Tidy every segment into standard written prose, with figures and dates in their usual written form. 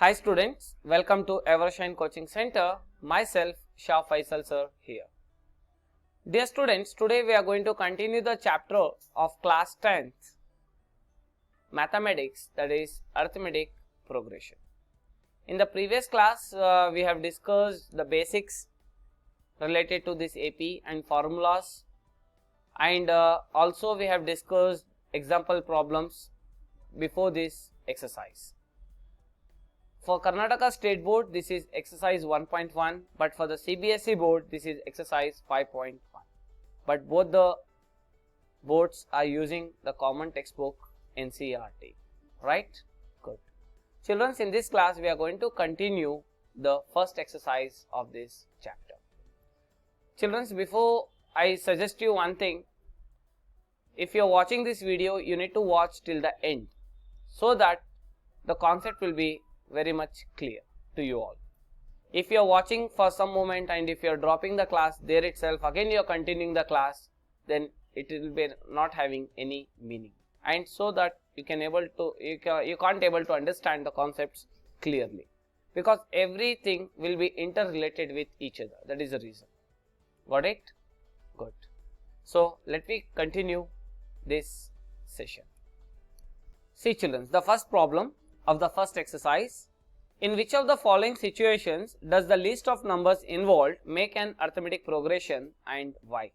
Hi students, welcome to Evershine Coaching Center. Myself SHIVAJI sir here. Dear students, today we are going to continue the chapter of class 10th mathematics, that is arithmetic progression. In the previous class we have discussed the basics related to this AP and formulas, and also we have discussed example problems before this exercise. For Karnataka State Board, this is exercise 1.1, but for the CBSE board, this is exercise 5.1. But both the boards are using the common textbook NCERT, right? Good. Children, in this class, we are going to continue the first exercise of this chapter. Children, before I suggest you one thing, if you are watching this video, you need to watch till the end so that the concept will be very much clear to you all. If you are watching for some moment and if you are dropping the class there itself, again you are continuing the class, then it will be not having any meaning, and so that you can't able to understand the concepts clearly, because everything will be interrelated with each other. That is the reason. Got it? Good. So let me continue this session. See children, the first problem of the first exercise: in which of the following situations does the list of numbers involved make an arithmetic progression, and why?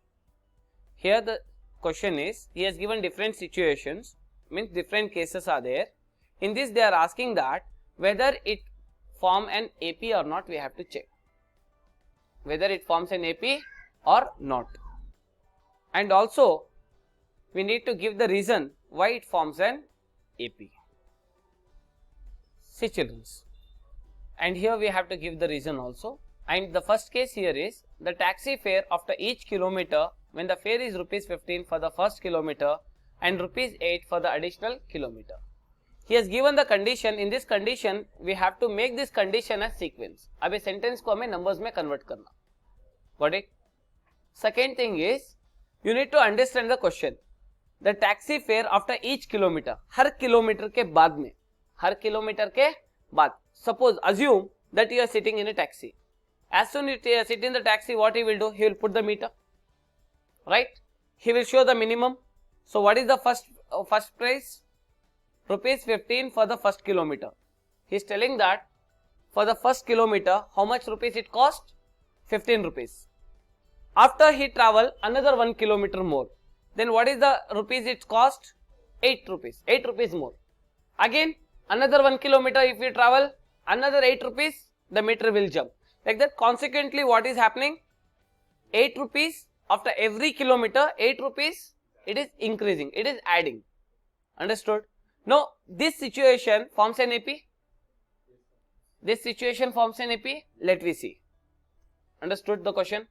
Here the question is, he has given different situations, means different cases are there. In this they are asking that whether it form an AP or not, we have to check whether it forms an AP or not, and also we need to give the reason why it forms an AP. See children, and here we have to give the reason also. And the first case here is the taxi fare after each kilometer, when the fare is rupees 15 for the first kilometer and rupees 8 for the additional kilometer. He has given the condition. In this condition we have to make this condition as sequence. अब इस sentence को हमें numbers में convert करना. Got it? Second thing is, you need to understand the question. The taxi fare after each kilometer, her kilometre के बाद में, हर kilometre के बाद. Suppose, assume that you are sitting in a taxi. As soon as you sit in the taxi, what he will do? He will put the meter, right? He will show the minimum. So what is the first price? Rupees 15 for the first kilometer. He is telling that for the first kilometer, how much rupees it cost? 15 rupees. After he travel another 1 kilometer more, then what is the rupees it cost? 8 rupees. 8 rupees more. Again another 1 kilometer if we travel, another 8 rupees, the meter will jump. Like that, consequently what is happening? 8 rupees after every kilometer, 8 rupees, it is increasing, it is adding. Understood? Now this situation forms an AP. This situation forms an AP. Let me see. Understood the question?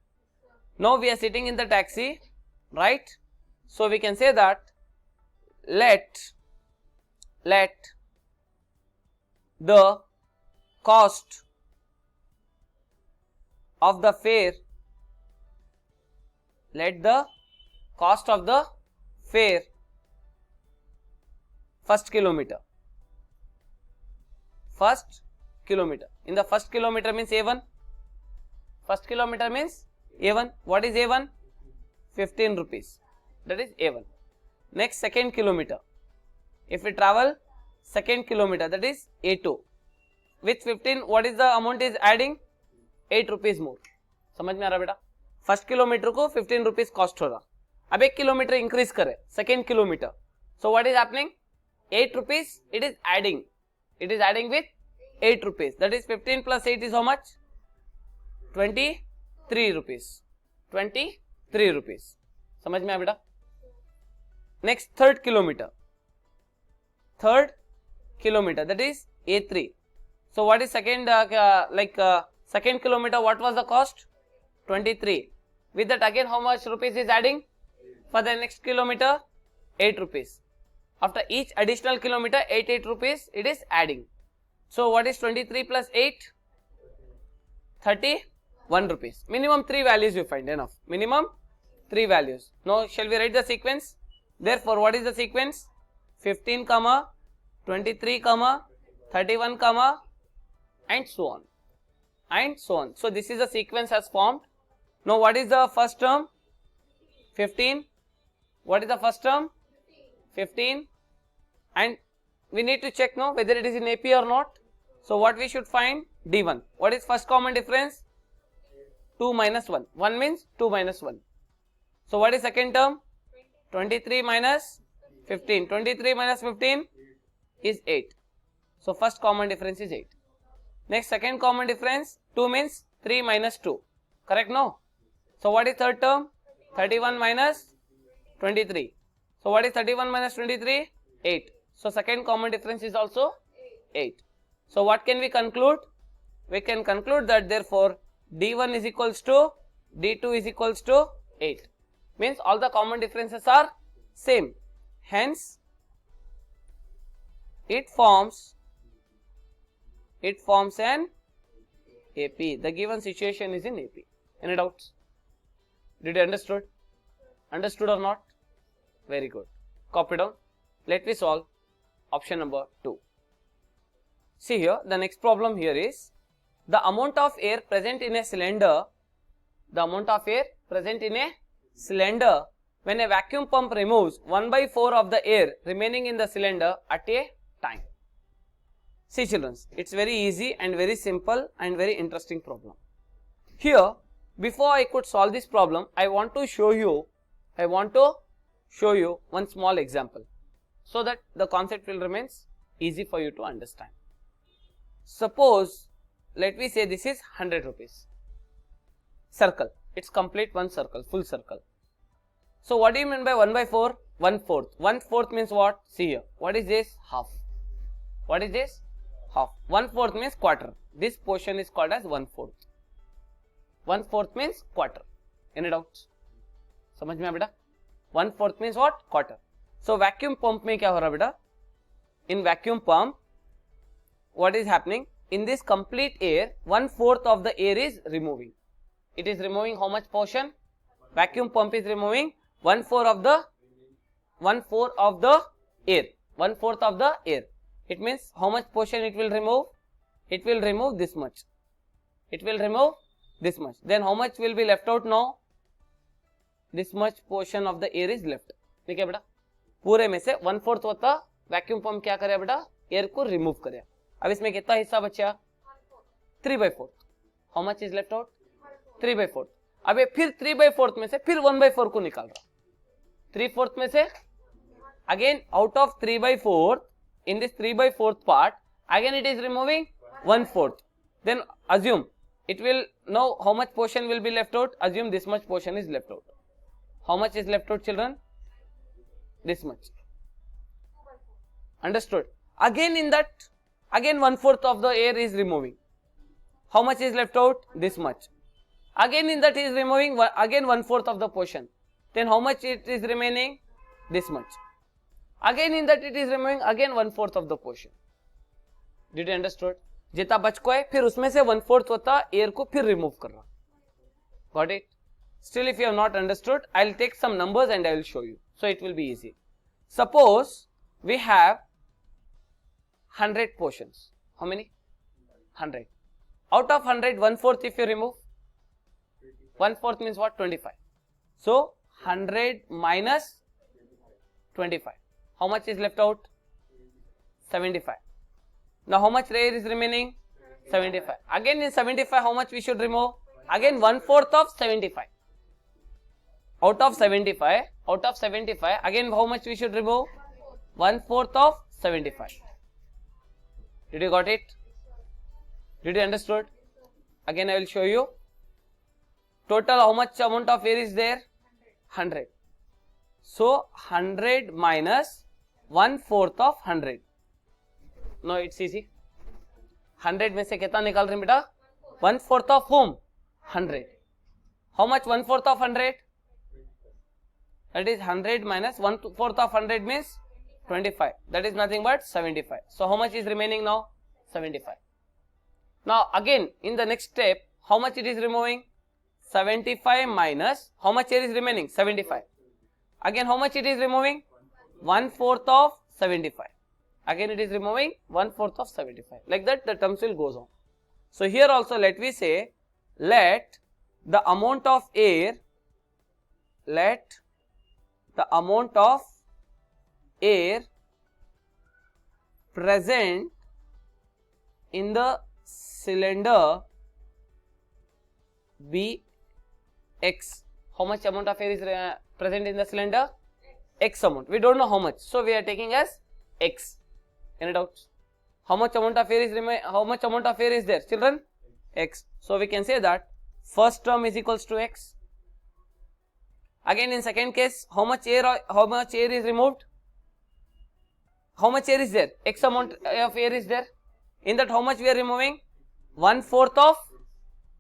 Now we are sitting in the taxi, right? So we can say that let the cost of the fare, first kilometer. In the first kilometer means A1. First kilometer means A1. What is A1? 15 rupees. That is A1. Next, second kilometer. If we travel second kilometer, that is A2. With 15, what is the amount is adding? 8 rupees more. समझ में आ रहा बेटा? First kilometer को 15 rupees cost हो रहा. अब 1 kilometer increase करे. Second kilometer. So what is happening? 8 rupees. It is adding. It is adding with 8 rupees. That is 15 plus 8 is how much? 23 rupees. 23 rupees. समझ में आया बेटा? Next, third kilometer. That is A3. So what is second second kilometer, what was the cost? 23. With that again how much rupees is adding? For the next kilometer, 8 rupees. After each additional kilometer, 8 rupees it is adding. So what is 23 plus 8? 31 rupees. Minimum 3 values you find, enough. Minimum 3 values. Now shall we write the sequence? Therefore what is the sequence? 15, 23, 31, and so on and so on. So this is a sequence has formed. Now what is the first term? 15. What is the first term? 15. And we need to check now whether it is in AP or not. So what we should find? D1. What is first common difference? 2 minus 1. 1 means 2 minus 1. So what is second term? 23 minus 15. 23 minus 15 is 8. So first common difference is 8. Next second common difference, 2 means 3 minus 2. Correct, no? So what is third term? 31 minus 23. So what is 31 minus 23? 8. So second common difference is also 8. So what can we conclude? We can conclude that therefore D1 is equals to D2 is equals to 8. Means all the common differences are same. Hence it forms an AP. The given situation is in AP. Any doubts? Did you understood? Understood or not? Very good. Copy down. Let me solve option number 2. See here, the next problem here is the amount of air present in a cylinder. The amount of air present in a cylinder when a vacuum pump removes 1/4 of the air remaining in the cylinder at a time. See children, it's very easy and very simple and very interesting problem. Here, before I could solve this problem, I want to show you one small example so that the concept will remain easy for you to understand. Suppose, let me say this is 100 rupees. Circle. It's complete one circle, full circle. So what do you mean by 1/4? 1/4. 1/4 means what? See here. What is this? Half. What is this? Half. 1/4 means quarter. This portion is called as 1/4. 1/4 means quarter. Any doubts? समझ में आया बेटा? 1/4 means what? Quarter. So vacuum pump में क्या हो रहा है बेटा? In vacuum pump, what is happening? In this complete air, 1/4 of the air is removing. It is removing how much portion? Vacuum pump is removing 1/4 of the air. 1/4 of the air. It means how much portion it will remove? It will remove this much. It will remove this much. Then how much will be left out now? This much portion of the air is left. ठीक है बेटा? पूरे में से 1/4 होता vacuum pump क्या करे बेटा? एयर को रिमूव करे. अब इसमें कितना हिस्सा बचा? 3/4. How much is left out? 3/4. अब ये फिर 3/4 में से फिर 1/4 को निकाल रहा. 3/4 में से again out of 3/4, in this 3/4 part again it is removing 1/4. Then assume it will now how much portion will be left out? Assume this much portion is left out. How much is left out, children? This much. Understood? Again in that, again 1/4 of the air is removing. How much is left out? This much. Again in that he is removing again 1/4 of the portion. Then how much it is remaining? This much. Again in that it is removing again 1/4 of the portion. Did you understood? जितना बच को है फिर उसमें से 1/4 होता air को फिर रिमूव कर रहा. Got it? Still if you have not understood, I will take some numbers and I will show you. So it will be easy. Suppose we have 100 portions. How many? 100. Out of 100, 1/4 if you remove, 1/4 means what? 25. So 100 minus 25. How much is left out? 75. Now how much air is remaining? 75. Again in 75 how much we should remove? Again 1/4 of 75. Out of 75 again how much we should remove? 1/4 of 75. Did you got it? Did you understood? Again I will show you. Total how much amount of air is there? 100. So 100 minus 1/4 of 100. No, it's easy. 100 में से कितना निकाल रहे हैं बेटा? 1/4 of whom? 100. How much 1/4 of 100? That is 100 minus 1/4 of 100 means 25. That is nothing but 75. So how much is remaining now? 75. Now again in the next step, how much it is removing? 75 minus how much air is remaining? 75. Again how much it is removing? 1/4 of 75. Again it is removing 1/4 of 75. Like that the terms will goes on. So here also let we say, let the amount of air present in the cylinder be X. How much amount of air is present in the cylinder? X amount. We don't know how much, so we are taking as X. Any doubts? How much amount of air is there, children? X. So we can say that first term is equals to X. Again in second case, how much air is removed? How much air is there? X amount of air is there. In that, how much we are removing? 1/4 of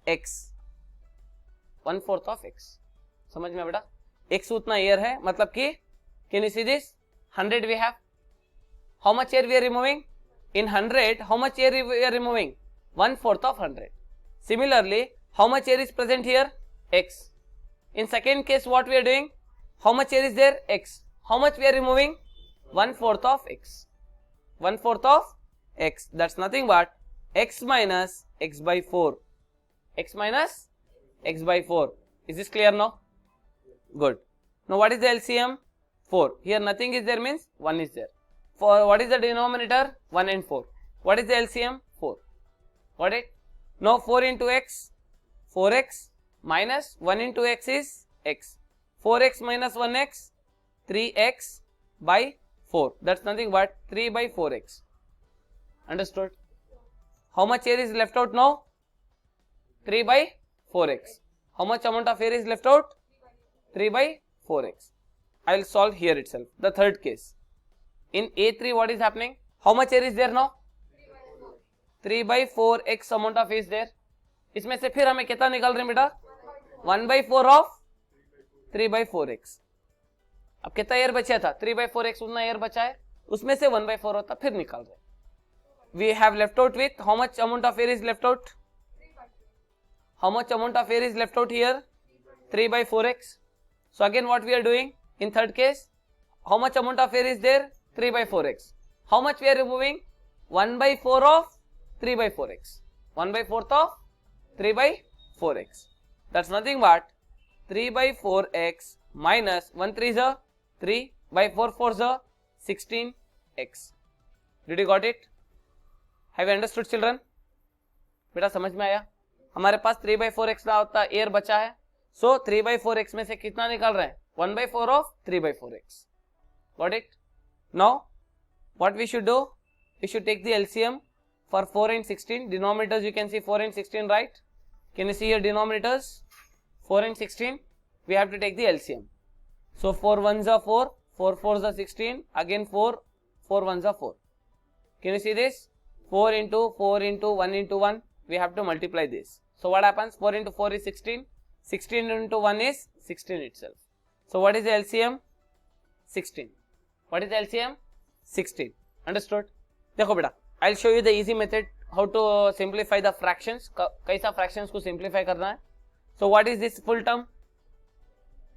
X. 1/4 of X. समझ में बेटा? X उतना air है, मतलब कि can you see this? 100 we have. How much air we are removing? In 100, how much air we are removing? 1/4 of 100. Similarly, how much air is present here? X. In second case, what we are doing? How much air is there? X. How much we are removing? 1/4 of X. 1/4 of X. That's nothing but X minus X by 4. X minus X by 4. Is this clear now? Good. Now what is the LCM? 4. Here nothing is there means 1 is there. For what is the denominator? 1 and 4. What is the LCM? 4. Got it? Now 4 into X, 4X minus 1 into X is X. 4X minus 1X, 3X by 4. That's nothing but 3 by 4X. Understood? How much air is left out now? 3 by 4X. How much amount of air is left out? 3 by 4X. I will solve here itself. The third case. In A3 what is happening? How much air is there now? 3 by 4X amount of air is there. इसमें से फिर हमें कितना निकाल रहे हैं बेटा? 1 by 4 of 3 by 4X. अब कितना एयर बचा था? 3 by 4X उतना एयर बचा है, उसमें से 1 by 4 होता, फिर निकाल रहे हैं. We have left out with how much amount of air is left out? How much amount of air is left out here? 3 by 4X. So again what we are doing in third case? How much amount of air is there? 3 by 4X. How much we are removing? 1 by 4 of 3 by 4X. 1 by 4th of 3 by 4X. That's nothing but 3 by 4X minus 1 3 is a 3 by 4 4 is a 16X. Did you got it? Have you understood children? बेटा समझ में आया? हमारे पास 3 by 4X का होता air बचा है, so 3 by 4X में से कितना निकाल रहे हैं? 1 by 4 of 3 by 4X. Got it? Now what we should do? We should take the LCM for 4 and 16. Denominators you can see 4 and 16, right? Can you see here denominators? 4 and 16. We have to take the LCM. So 4 1s are 4, 4 4s are 16, again 4, 4 1s are 4. Can you see this? 4 into 1 into 1. We have to multiply this. So what happens? 4 into 4 is 16. 16 into 1 is 16 itself. So what is the LCM? 16. What is the LCM? 16. Understood? देखो बेटा, I'll show you the easy method how to simplify the fractions. कैसा fractions को simplify करना है? So what is this full term?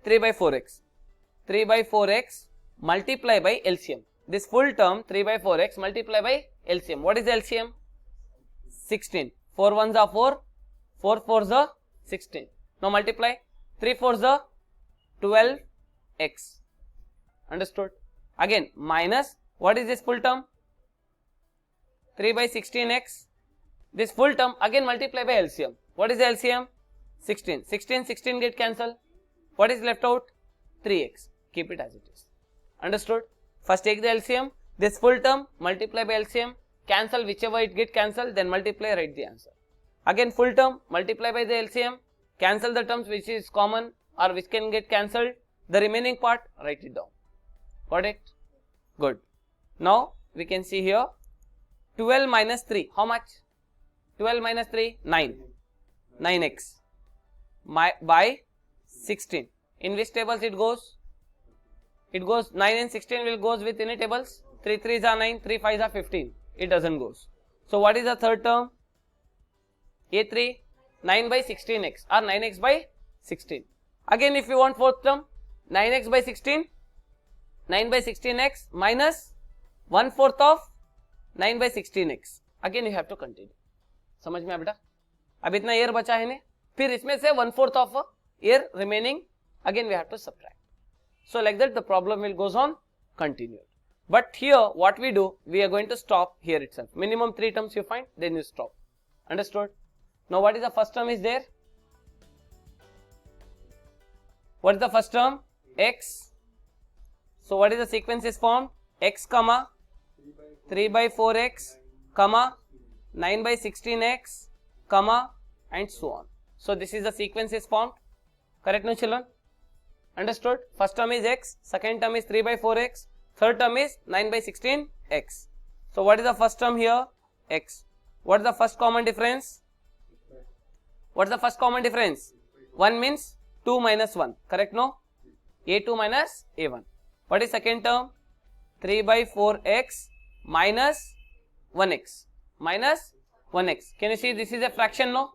3 by 4x. 3 by 4x multiply by LCM. This full term 3 by 4x multiply by LCM. What is the LCM? 16. 4 1s are 4, 4 4s are 16. Now multiply. 3 4s are 12x. Understood? Again minus, what is this full term? 3 by 16x. This full term again multiply by LCM. What is the LCM? 16. 16 get cancelled. What is left out? 3x. Keep it as it is. Understood? First take the LCM. This full term multiply by LCM. Cancel whichever it get cancelled. Then multiply, write the answer. Again full term multiply by the LCM. Cancel the terms which is common or which can get cancelled. The remaining part write it down. Got it? Good. Now we can see here 12 minus 3. How much? 12 minus 3? 9. 9x. By 16. In which tables it goes? It goes 9 and 16 will goes with any tables? 3 3s are 9, 3 5s are 15. It doesn't goes. So what is the third term? A3, 9 by 16x or 9x by 16. Again if you want fourth term, 9x by 16, 9 by 16x minus 1/4 of 9 by 16x. Again you have to continue. समझ में आया बेटा? अब इतना year बचा है ने, फिर इसमें से 1/4 of year remaining, again we have to subtract. So like that the problem will goes on continued. But here what we do, we are going to stop here itself. Minimum 3 terms you find, then you stop. Understood? Now what is the first term is there? What is the first term? X. So what is the sequence is formed? X comma 3 by 4x comma 9 by 16x comma and so on. So this is the sequence is formed. Correct no children? Understood? First term is x, second term is 3 by 4x, third term is 9 by 16x. So what is the first term here? X. What is the first common difference? What is the first common difference? 1 means 2 minus 1. Correct no? A2 minus A1. What is second term? 3 by 4x minus 1x. Minus 1x. Can you see this is a fraction no?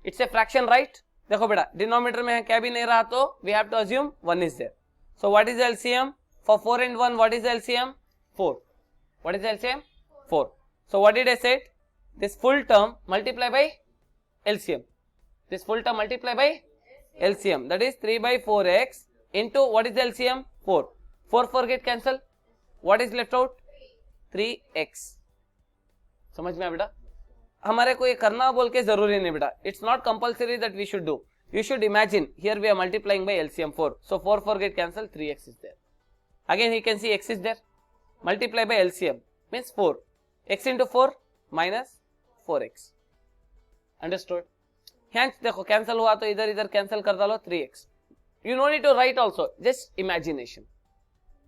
It's a fraction, right? देखो बेटा denominator में क्या भी नहीं रहा तो we have to assume 1 is there. So what is LCM for 4 and 1? What is LCM? 4. What is LCM? 4. So what did I said? This full term multiply by LCM. This full term multiply by LCM, that is 3 by 4x into what is LCM? 4. 4 get cancel. What is left out? 3x. समझ में आया बेटा? हमारे को ये करना बोल के जरूरी नहीं बेटा. It's not compulsory that we should do. You should imagine here we are multiplying by LCM 4. So 4 get cancel, 3x is there. Again you can see x is there. Multiply by LCM means 4. x into 4 minus 4x. Understood? Hence देखो cancel हुआ तो इधर इधर cancel कर डालो, 3x. You no need to write also, just imagination.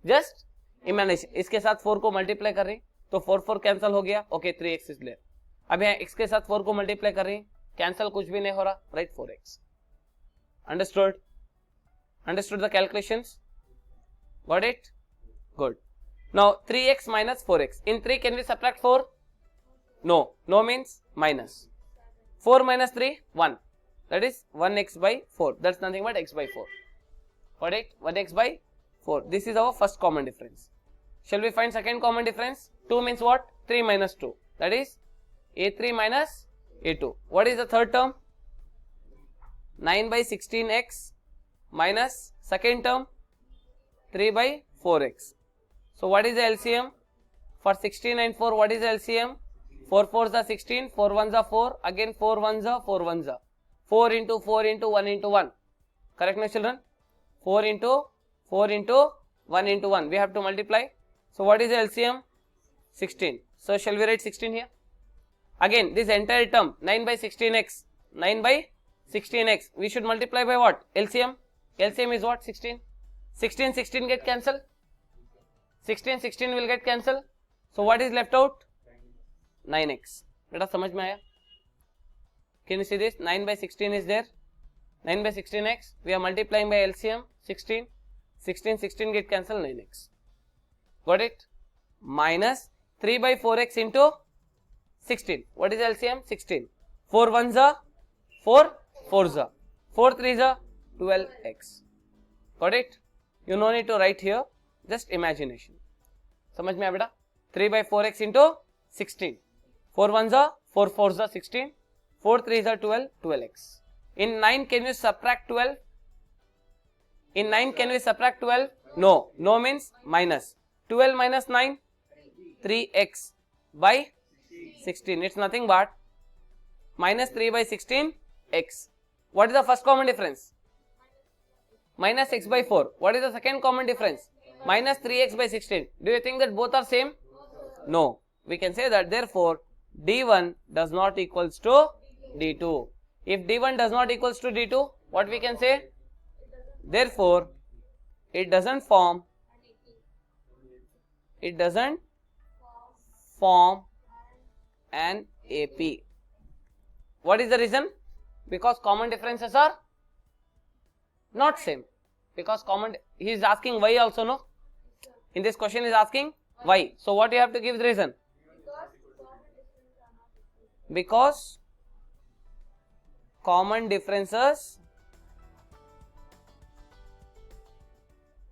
Just imagination. इसके साथ 4 को मल्टीप्लाई कर रही तो 4 कैंसल हो गया. Okay 3x is there. अब यहाँ x के साथ 4 को मल्टीप्लाई कर रही, कैंसल कुछ भी नहीं हो रहा, right 4x. Understood? Understood the calculations? Got it? Good. Now 3x minus 4x. In 3 can we subtract 4? No. No means minus. 4 minus 3, 1. That is 1x by 4. That's nothing but x by 4. Got it? 1x by 4. This is our first common difference. Shall we find second common difference? 2 means what? 3 minus 2. That is A3 minus A2. What is the third term? 9 by 16x minus second term 3 by 4x. So what is the LCM? For 16 and 4, what is the LCM? 4 4s are 16, 4 1s are 4, again 4 1s are 4 1s are. 4 into 4 into 1 into 1. Correct no children? 4 into 4 into 1 into 1. We have to multiply. So what is the LCM? 16. So shall we write 16 here? Again this entire term 9 by 16x, 9 by 16x, we should multiply by what? LCM. LCM is what? 16. 16 16 get cancel. 16 16 will get cancel. So what is left out? 9x. बेटा समझ में आया? Can you see this? 9 by 16 is there. 9 by 16x. We are multiplying by LCM 16. 16 16 get cancel, 9x. Got it? Minus 3 by 4x into 16. What is LCM? 16. 4 1s are 4 4s are 4 3s are 12x. Got it? You no need to write here, just imagination. समझ में आया बेटा? 3 by 4x into 16. 4 1s are 4 4s are 16. 4 3s are 12, 12x. In 9 can you subtract 12? In 9 can we subtract 12? No. No means minus. 12 minus 9, 3x by 16. It's nothing but minus 3 by 16 x. What is the first common difference? Minus x by 4. What is the second common difference? Minus 3x by 16. Do you think that both are same? No. We can say that therefore d1 does not equals to d2. If d1 does not equals to d2, what we can say? Therefore it doesn't form an AP. What is the reason? Because common differences are not same. Because he is asking why also, no? In this question he is asking why. So what you have to give the reason? Because common differences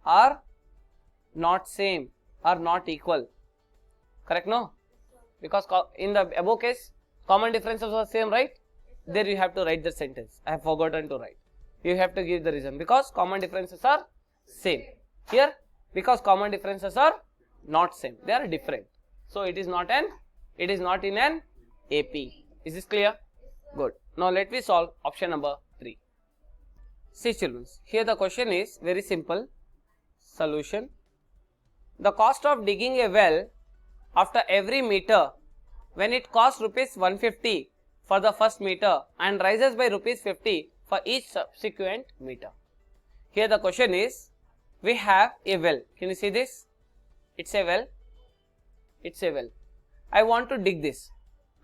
are not same, are not equal. Correct, no? Because in the above case Common differences are same, right? There you have to write the sentence. I have forgotten to write. You have to give the reason because common differences are same. Here, because common differences are not same, they are different. So it is not in an AP. Is this clear? Good. Now let me solve option number 3. See children, here the question is very simple. Solution. The cost of digging a well after every meter when it costs rupees 150 for the first meter and rises by rupees 50 for each subsequent meter. Here the question is, we have a well. Can you see this? It's a well. It's a well. I want to dig this.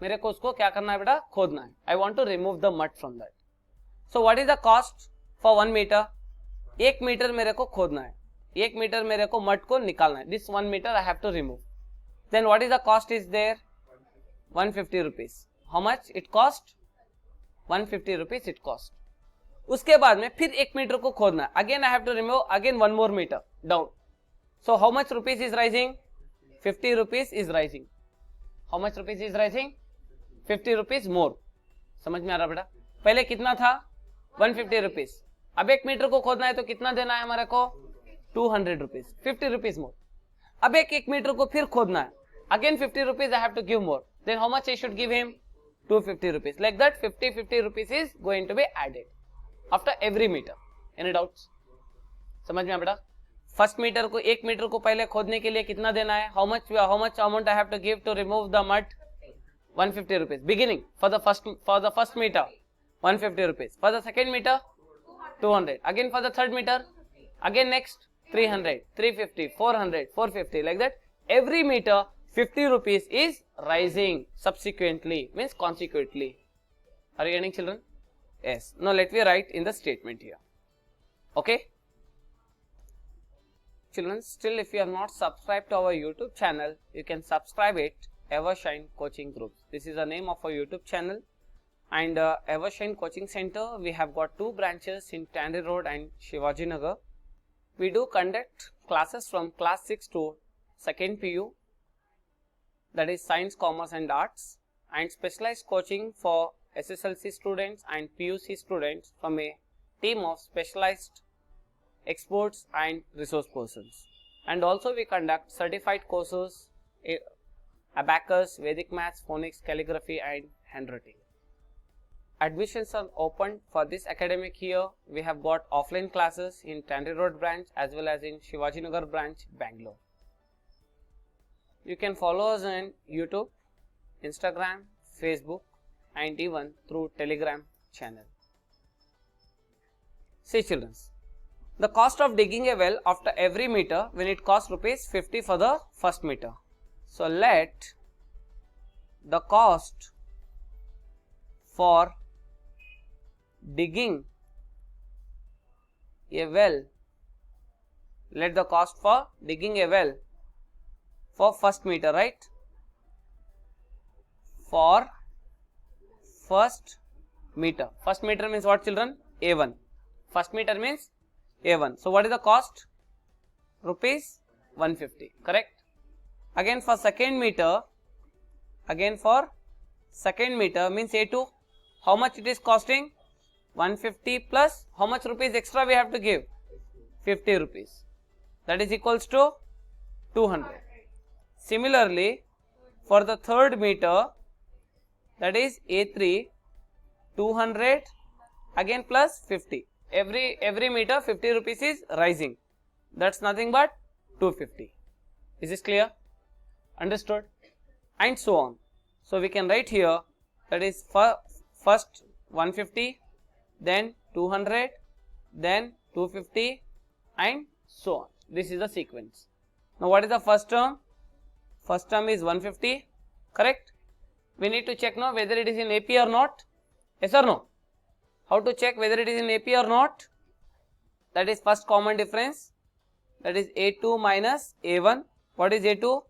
मेरे को उसको क्या करना है बेटा? खोदना है. I want to remove the mud from that. So what is the cost for 1 meter? 1 metre मेरे को खोदना है. 1 मीटर मेरे को मड को निकालना है. This 1 meter I have to remove. Then what is the cost is there? 150 rupees. How much it cost? 150 rupees it cost. उसके बाद में फिर 1 मीटर को खोदना है. Again I have to remove again 1 more meter down. So how much rupees is rising? 50 rupees is rising. How much rupees is rising? 50 rupees more. समझ में आ रहा बेटा? पहले कितना था? 150 rupees. अब 1 मीटर को खोदना है तो कितना देना है हमारे को? 200 rupees. 50 rupees more. अब 1 मीटर को फिर खोदना है. Again 50 rupees I have to give more. Then how much I should give him? 250 rupees. Like that 50 rupees is going to be added after every meter. Any doubts? समझ में आ बेटा? First metre को 1 metre को पहले खोदने के लिए कितना देना है? How much amount I have to give to remove the mud? 150 rupees. Beginning for the first meter 150 rupees. For the second meter 200. Again for the third meter. Again next 300, 350, 400, 450. Like that every meter 50 rupees is rising subsequently, means consequently. Are you getting children? Yes. Now let me write in the statement here. Okay. Children, still if you have not subscribed to our YouTube channel, you can subscribe it, Evershine Coaching Groups. This is the name of our YouTube channel. And Evershine Coaching Center, we have got 2 branches in TANNERY Road and SHIVAJI Nagar. We do conduct classes from class 6 to 2nd PU, that is Science, Commerce and Arts, and specialized coaching for SSLC students and PUC students from a team of specialized experts and resource persons. And also we conduct certified courses, abacus, Vedic maths, phonics, calligraphy and handwriting. Admissions are open for this academic year. We have got offline classes in TANNERY Road branch as well as in SHIVAJI Nagar branch, Bangalore. You can follow us on YouTube, Instagram, Facebook and even through Telegram channel. See children, the cost of digging a well after every meter when it costs rupees 50 for the first meter. So let the cost for digging a well, let the cost for digging a well for first meter, right? For first meter. First meter means what children? A1. First meter means A1. So what is the cost? Rupees 150. Correct? Again for second meter. Again for second meter means A2. How much it is costing? 150 plus how much rupees extra we have to give? 50 rupees. That is equals to 200. Similarly, for the third meter, that is A3, 200 again plus 50. Every meter 50 rupees is rising. That's nothing but 250. Is this clear? Understood? And so on. So we can write here, that is first 150, then 200, then 250 and so on. This is the sequence. Now what is the first term? First term is 150, correct? We need to check now whether it is in AP or not. Yes or no? How to check whether it is in AP or not? That is first common difference. That is A2 minus A1. What is A2?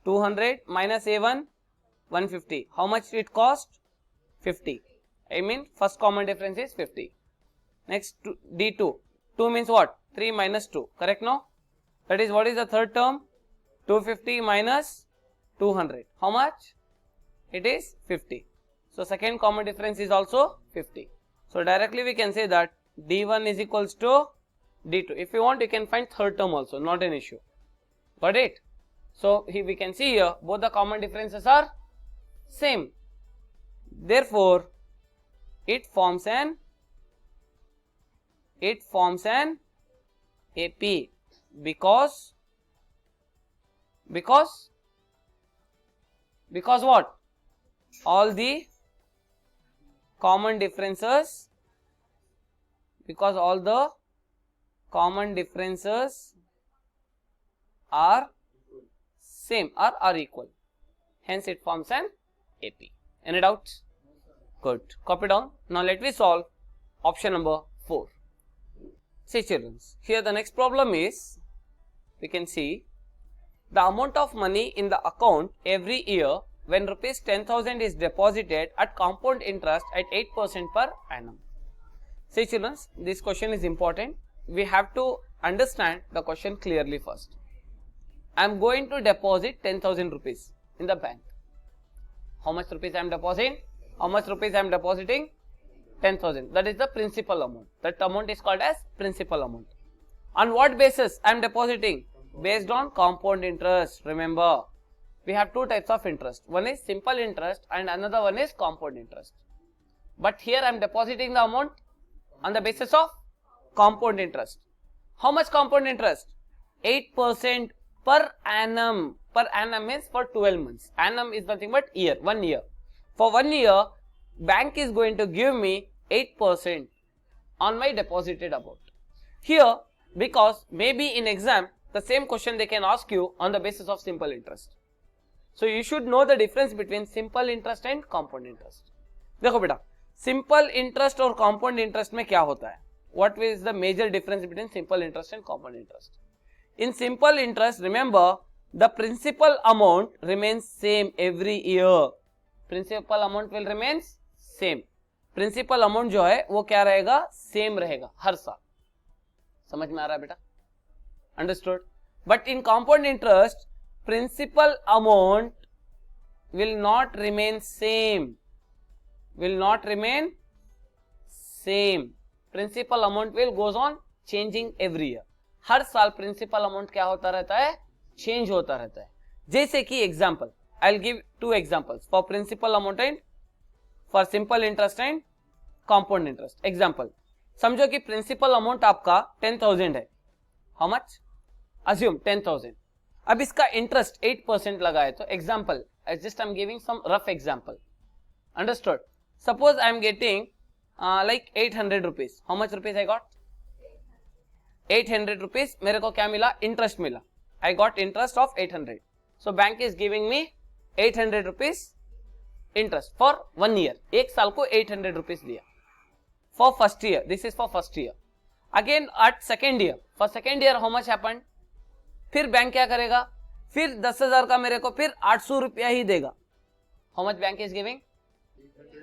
200 minus A1, 150. How much it cost? 50. I mean first common difference is 50. Next D2. 2 means what? 3 minus 2. Correct now? That is what is the third term? 250 minus 200. How much? It is 50. So second common difference is also 50. So directly we can say that D1 is equals to D2. If you want, you can find third term also, not an issue. Got it? So here we can see here both the common differences are same. Therefore, it forms an AP because what? All the common differences, because all the common differences are same or are equal. Hence it forms an AP. Any doubts? Good. Copy down. Now let me solve option number 4. See children, here the next problem is, we can see the amount of money in the account every year when rupees 10,000 is deposited at compound interest at 8% per annum. See children, this question is important. We have to understand the question clearly first. I am going to deposit 10,000 rupees in the bank. How much rupees I am depositing? How much rupees I am depositing? 10,000. That is the principal amount. That amount is called as principal amount. On what basis I am depositing? Based on compound interest. Remember, we have two types of interest. One is simple interest and another one is compound interest. But here I am depositing the amount on the basis of compound interest. How much compound interest? 8% per annum. Per annum means for 12 months. Annum is nothing but year, 1 year. For 1 year, bank is going to give me 8% on my deposited amount. Here, because maybe in exam, the same question they can ask you on the basis of simple interest. So you should know the difference between simple interest and compound interest. देखो बेटा, simple interest और compound interest में क्या होता है? What is the major difference between simple interest and compound interest? In simple interest, remember, the principal amount remains same every year. Principal amount will remain same. Principal amount जो है वो क्या रहेगा? Same रहेगा हर साल. समझ में आ रहा है बेटा? Understood? But in compound interest, principal amount will not remain same. Will not remain same. Principal amount will goes on changing every year. हर साल principal amount क्या होता रहता है? Change होता रहता है. जैसे कि example, I'll give two examples for principal amount and for simple interest and compound interest. Example, समझो कि principal amount आपका 10,000 है. How much? Assume 10,000. अब इसका interest 8% लगा है. तो example, I'm giving some rough example. Understood? Suppose I am getting like 800 rupees. How much rupees I got? 800 rupees. मेरे को क्या मिला? Interest मिला. I got interest of 800. So bank is giving me 800 rupees interest for 1 year. एक साल को 800 rupees दिया. For first year. This is for first year. Again at second year. For second year how much happened? फिर bank क्या करेगा? फिर 10,000 का मेरे को फिर 800 रुपया ही देगा. How much bank is giving?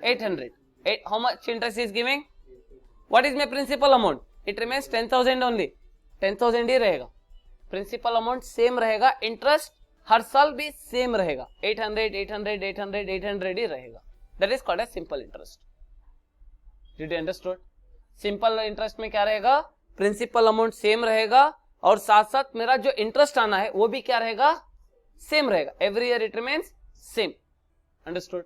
800. How much interest is giving? What is my principal amount? It remains 10,000 only. 10,000 ही रहेगा. Principal amount same रहेगा. Interest हर साल भी same रहेगा. 800, 800, 800, 800 ही रहेगा. That is called as simple interest. Did you understood? Simple interest में क्या रहेगा? Principal amount same रहेगा और साथ साथ मेरा जो interest आना है वो भी क्या रहेगा? Same रहेगा. Every year it remains same. Understood?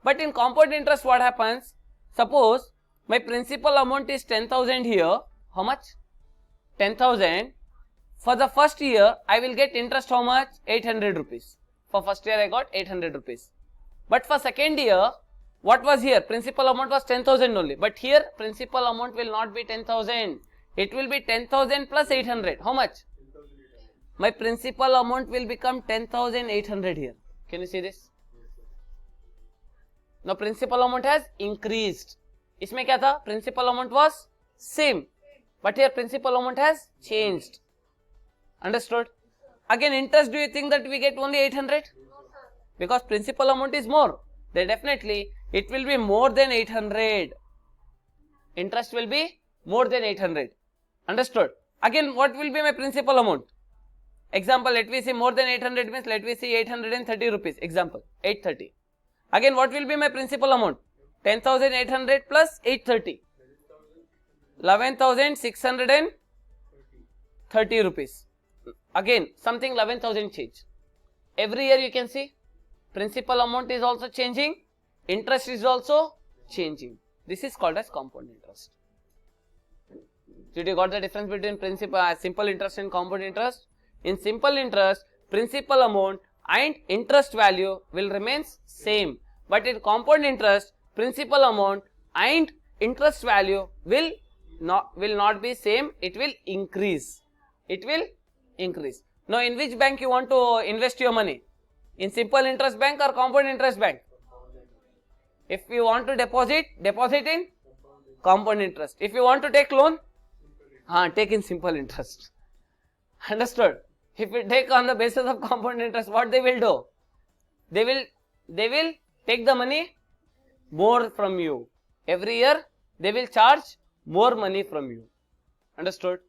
But in compound interest what happens? Suppose my principal amount is 10,000 here. How much? 10,000. For the first year, I will get interest how much? 800 rupees. For first year, I got 800 rupees. But for second year, what was here? Principal amount was 10,000 only. But here, principal amount will not be 10,000. It will be 10,000 plus 800. How much? My principal amount will become 10,800 here. Can you see this? Now, principal amount has increased. इसमें क्या था? Principal amount was same. But here, principal amount has changed. Understood? Again, interest, do you think that we get only 800? Because principal amount is more. Then definitely, it will be more than 800. Interest will be more than 800. Understood? Again, what will be my principal amount? Example, let me see more than 800 means let me see 830 rupees. Example, 830. Again, what will be my principal amount? 10,800 plus 830. 11,630 rupees. Again, something 11,000 change. Every year you can see principal amount is also changing, interest is also changing. This is called as compound interest. Did you got the difference between simple interest and compound interest? In simple interest, principal amount and interest value will remain same, but in compound interest, principal amount and interest value will not be same. It will increase. It will increase. Now, in which bank you want to invest your money? In simple interest bank or compound interest bank? If you want to deposit in compound interest. If you want to take loan, take in simple interest. Understood? If you take on the basis of compound interest, what they will do? They will take the money more from you. Every year they will charge more money from you. Understood?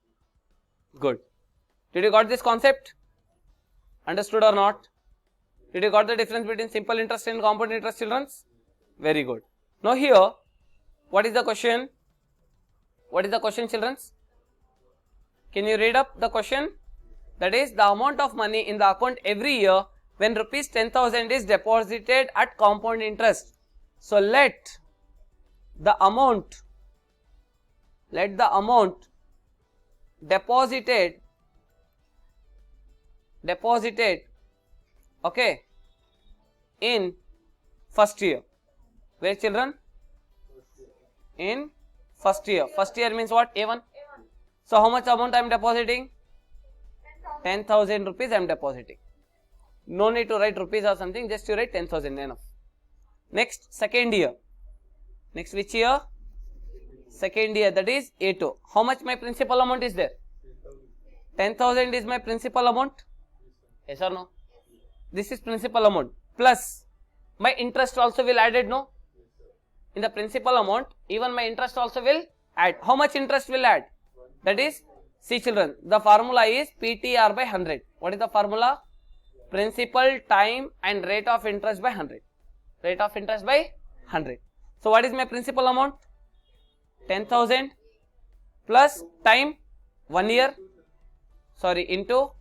Good. Did you got this concept? Understood or not? Did you got the difference between simple interest and compound interest, children? Very good. Now here, what is the question? What is the question, children? Can you read up the question? That is the amount of money in the account every year when rupees 10,000 is deposited at compound interest. So let the amount deposited, okay, in first year. Where, children? In first year. First year means what? A1. So how much amount I am depositing? 10,000 rupees I am depositing. No need to write rupees or something, just you write 10,000, enough. Next, second year. Next, which year? Second year, that is A2. How much my principal amount is there? 10,000 is my principal amount. Yes or no? This is principal amount. Plus, my interest also will added, no? In the principal amount, even my interest also will add. How much interest will add? That is, see children, the formula is PTR by 100. What is the formula? Principal, time and rate of interest by 100. Rate of interest by 100. So what is my principal amount? 10,000 plus time 1 year. Sorry, into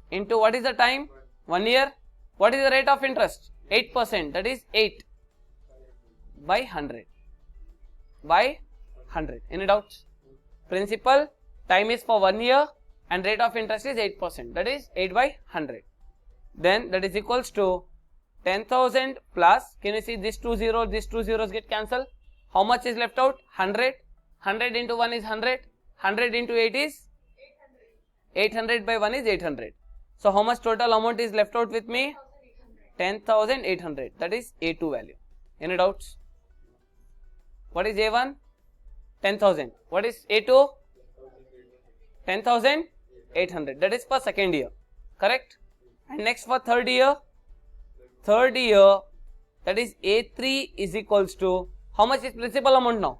what is the time? 1 year. What is the rate of interest? 8%. That is 8 by 100. By 100. Any doubts? Principal, time is for 1 year and rate of interest is 8%. That is 8 by 100. Then that is equals to 10,000 plus, can you see these two zeros get cancelled? How much is left out? 100. 100 into 1 is 100. 100 into 8 is 800 by 1 is 800. So how much total amount is left out with me? 10,800. That is A2 value. Any doubts? What is A1? 10,000. What is A2? 10,800. That is for second year. Correct? And next for third year. Third year, that is A3 is equals to, how much is principal amount now?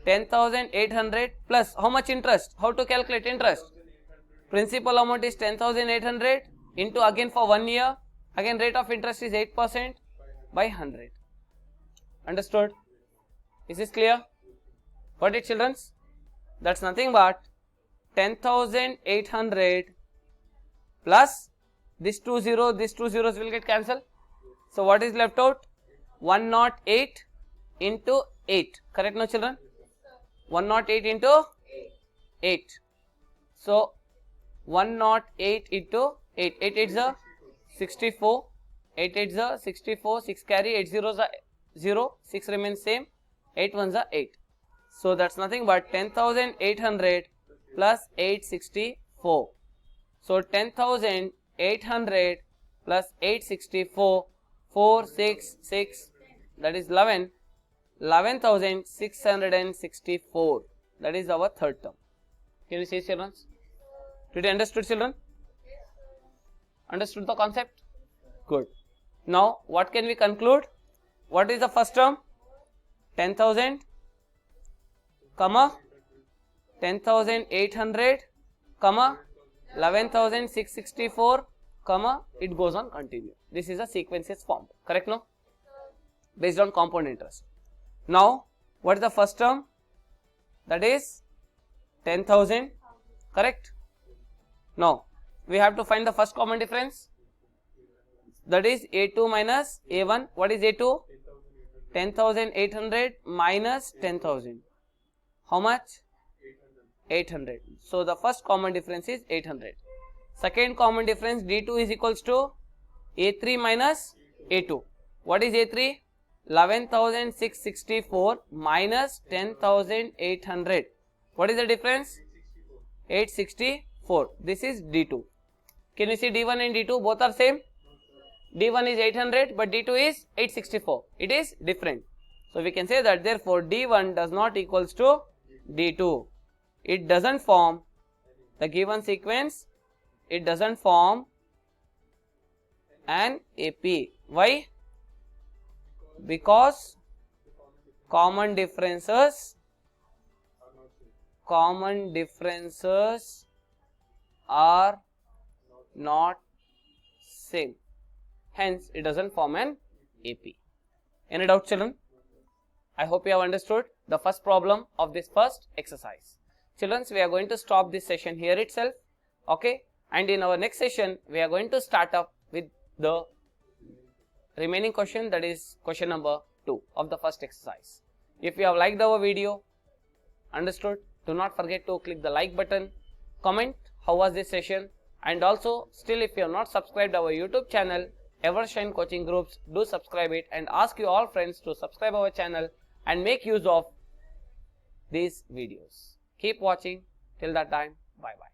10,800 plus how much interest? How to calculate interest? Principal amount is 10,800 into again for 1 year. Again rate of interest is 8% by 100. Understood? Is this clear? Got it, children? That's nothing but 10,800 plus these two zeros will get cancelled. So what is left out? 108 into 8. Correct, no children? 108 into 8. So 108 into 8. 8 8s are 64. 8 8s are 64. 6 carry. 8 zeros are 0. 6 remains same. 8 ones are 8. So that's nothing but 10,800 plus 864. So 10,800 plus 864, 4, 6, 6, that is 11, 11,664. That is our third term. Can you see, children? Did you understood, children? Understood the concept? Good. Now, what can we conclude? What is the first term? 10,000, comma, 10,800, comma, 11,664, comma, it goes on continue. This is a sequence is formed, correct no? Based on compound interest. Now, what is the first term? That is 10,000, correct? Now, we have to find the first common difference. That is A2 minus A1. What is A2? 10,800 minus 10,000. How much? 800. So, the first common difference is 800. Second common difference, D2 is equals to A3 minus A2. What is A3? 11,664 minus 10,800. What is the difference? 864. This is D2. Can you see D1 and D2 both are same? D1 is 800 but D2 is 864. It is different. So, we can say that therefore, D1 does not equals to D2. It doesn't form the given sequence. It doesn't form an AP. Why? Because common differences are not same. Hence, it doesn't form an AP. Any doubt, children? I hope you have understood the first problem of this first exercise. Children, we are going to stop this session here itself. Okay. And in our next session, we are going to start up with the remaining question, that is question number 2 of the first exercise. If you have liked our video, understood, do not forget to click the like button, comment how was this session, and also still if you have not subscribed our YouTube channel, Evershine Coaching Groups, do subscribe it and ask your all friends to subscribe our channel and make use of these videos. Keep watching. Till that time, bye bye.